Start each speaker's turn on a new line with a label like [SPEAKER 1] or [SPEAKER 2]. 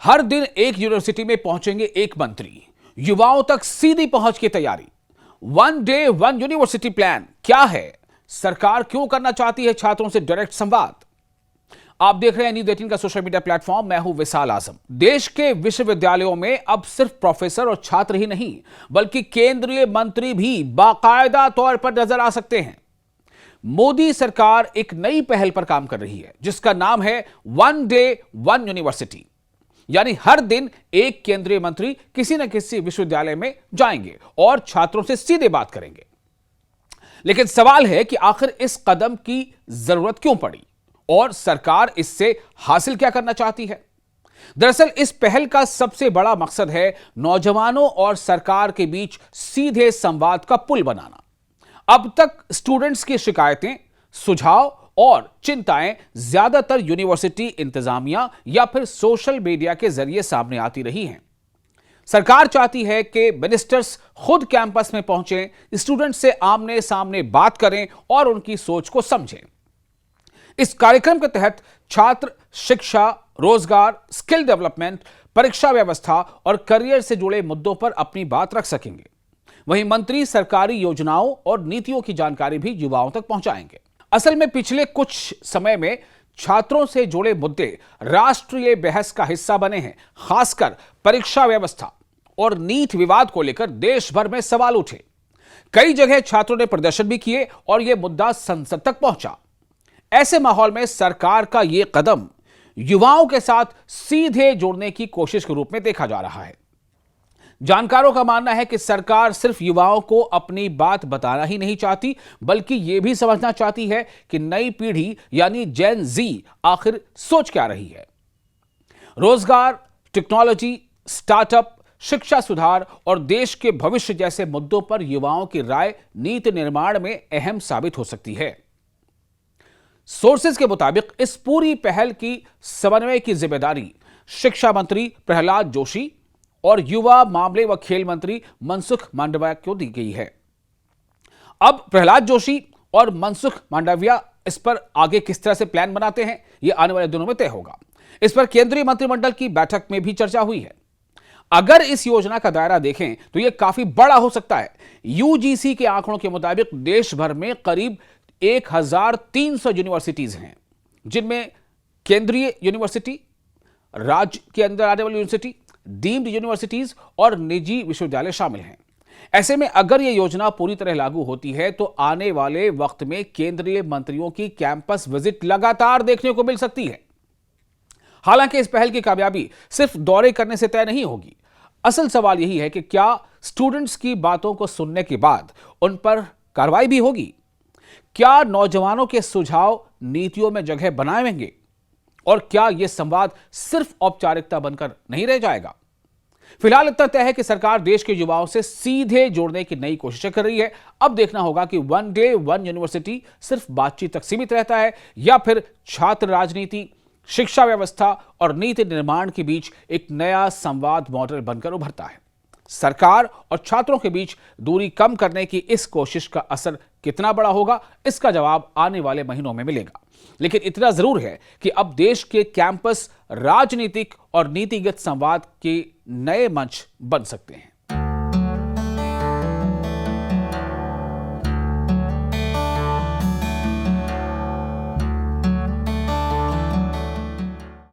[SPEAKER 1] हर दिन एक यूनिवर्सिटी में पहुंचेंगे एक मंत्री। युवाओं तक सीधी पहुंच की तैयारी। One day one university plan क्या है? सरकार क्यों करना चाहती है छात्रों से डायरेक्ट संवाद? आप देख रहे हैं न्यूज़ 18 का सोशल मीडिया प्लेटफॉर्म। मैं हूं विशाल आजम। देश के विश्वविद्यालयों में अब सिर्फ प्रोफेसर और छात्र ही नहीं, बल्कि केंद्रीय मंत्री भी बाकायदा तौर पर नजर आ सकते हैं। मोदी सरकार एक नई पहल पर काम कर रही है, जिसका नाम है वन डे वन यूनिवर्सिटी। यानी हर दिन एक केंद्रीय मंत्री किसी न किसी विश्वविद्यालय में जाएंगे और छात्रों से सीधे बात करेंगे। लेकिन सवाल है कि आखिर इस कदम की जरूरत क्यों पड़ी और सरकार इससे हासिल क्या करना चाहती है? दरअसल इस पहल का सबसे बड़ा मकसद है नौजवानों और सरकार के बीच सीधे संवाद का पुल बनाना। अब तक स्टूडेंट्स की शिकायतें, सुझाव और चिंताएं ज्यादातर यूनिवर्सिटी इंतजामिया या फिर सोशल मीडिया के जरिए सामने आती रही हैं। सरकार चाहती है कि मिनिस्टर्स खुद कैंपस में पहुंचें, स्टूडेंट्स से आमने सामने बात करें और उनकी सोच को समझें। इस कार्यक्रम के तहत छात्र शिक्षा, रोजगार, स्किल डेवलपमेंट, परीक्षा व्यवस्था और करियर से जुड़े मुद्दों पर अपनी बात रख सकेंगे। वहीं मंत्री सरकारी योजनाओं और नीतियों की जानकारी भी युवाओं तक पहुंचाएंगे। असल में पिछले कुछ समय में छात्रों से जुड़े मुद्दे राष्ट्रीय बहस का हिस्सा बने हैं। खासकर परीक्षा व्यवस्था और नीट विवाद को लेकर देश भर में सवाल उठे। कई जगह छात्रों ने प्रदर्शन भी किए और यह मुद्दा संसद तक पहुंचा। ऐसे माहौल में सरकार का यह कदम युवाओं के साथ सीधे जोड़ने की कोशिश के रूप में देखा जा रहा है। जानकारों का मानना है कि सरकार सिर्फ युवाओं को अपनी बात बताना ही नहीं चाहती, बल्कि यह भी समझना चाहती है कि नई पीढ़ी यानी जेन जी आखिर सोच क्या रही है। रोजगार, टेक्नोलॉजी, स्टार्टअप, शिक्षा सुधार और देश के भविष्य जैसे मुद्दों पर युवाओं की राय नीति निर्माण में अहम साबित हो सकती है। सोर्सेज के मुताबिक इस पूरी पहल की समन्वय की जिम्मेदारी शिक्षा मंत्री प्रहलाद जोशी और युवा मामले व खेल मंत्री मनसुख मांडविया को दी गई है। अब प्रहलाद जोशी और मनसुख मांडविया इस पर आगे किस तरह से प्लान बनाते हैं, यह आने वाले दिनों में तय होगा। इस पर केंद्रीय मंत्रिमंडल की बैठक में भी चर्चा हुई है। अगर इस योजना का दायरा देखें तो यह काफी बड़ा हो सकता है। यूजीसी के आंकड़ों के मुताबिक देश भर में करीब 1300 यूनिवर्सिटीज हैं, जिनमें केंद्रीय यूनिवर्सिटी, राज्य के अंदर आने वाली यूनिवर्सिटी, डीम्ड यूनिवर्सिटीज और निजी विश्वविद्यालय शामिल हैं। ऐसे में अगर यह योजना पूरी तरह लागू होती है तो आने वाले वक्त में केंद्रीय मंत्रियों की कैंपस विजिट लगातार देखने को मिल सकती है। हालांकि इस पहल की कामयाबी सिर्फ दौरे करने से तय नहीं होगी। असल सवाल यही है कि क्या स्टूडेंट्स की बातों को सुनने के बाद उन पर कार्रवाई भी होगी? क्या नौजवानों के सुझाव नीतियों में जगह बनाएंगे? और क्या यह संवाद सिर्फ औपचारिकता बनकर नहीं रह जाएगा? फिलहाल इतना तय है कि सरकार देश के युवाओं से सीधे जोड़ने की नई कोशिशें कर रही है। अब देखना होगा कि वन डे वन यूनिवर्सिटी सिर्फ बातचीत तक सीमित रहता है या फिर छात्र राजनीति, शिक्षा व्यवस्था और नीति निर्माण के बीच एक नया संवाद मॉडल बनकर उभरता है। सरकार और छात्रों के बीच दूरी कम करने की इस कोशिश का असर कितना बड़ा होगा, इसका जवाब आने वाले महीनों में मिलेगा। लेकिन इतना जरूर है कि अब देश के कैंपस राजनीतिक और नीतिगत संवाद के नए मंच बन सकते हैं।